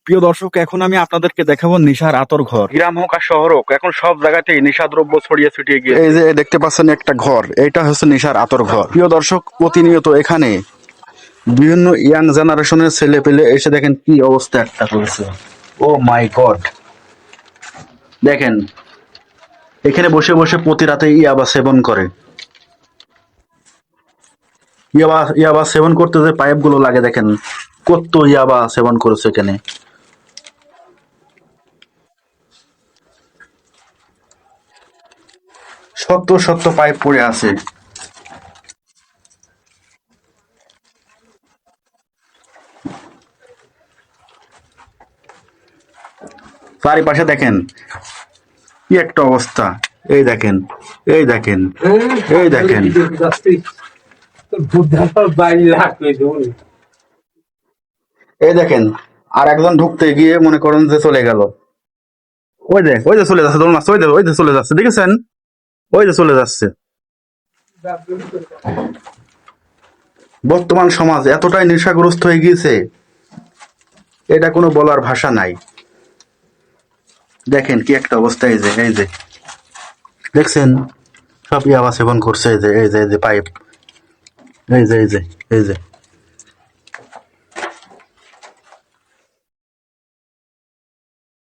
প্রিয় দর্শক, এখন আমি আপনাদেরকে দেখাবো নেশার আতর ঘর। গ্রাম হোক আর শহর হোক, এখন সব জায়গাতেই নেশাদ্রব্য ছড়িয়ে ছিটিয়ে গিয়ে। এই যে দেখতে পাচ্ছেন একটা ঘর, এইটা হচ্ছে নেশার আতর ঘর। প্রিয় দর্শক, প্রতিনিয়ত এখানে বিভিন্ন ইয়াং জেনারেশনের ছেলে পেলে এসে দেখেন কি অবস্থা একটা করেছে। ও মাই গড, দেখেন এখানে বসে বসে প্রতি রাতে ইয়াবা সেবন করে। ইয়াবা সেবন করতে যে পাইপ গুলো লাগে দেখেন কত ইয়াবা সেবন করেছে এখানে। শত শত পাইপ পড়ে আছে। চারিপাশে দেখেন কি একটা অবস্থা। এই দেখেন, এই দেখেন, এই দেখেন, এই দেখেন। আর একজন ঢুকতে গিয়ে মনে করেন যে চলে গেল। ওই যে চলে যাচ্ছে, দোল মাছ, ওই যে চলে যাচ্ছে, দেখেছেন? ওই যে চলে যাচ্ছে। বর্তমান সমাজ এতটাই নেশাগ্রস্ত হয়ে গিয়েছে, এটা কোনো বলার ভাষা নাই। দেখেন কি একটা অবস্থা। এই যে দেখছেন, সব ইয়াবা সেবন করছে। এই যে পাইপ, এই যে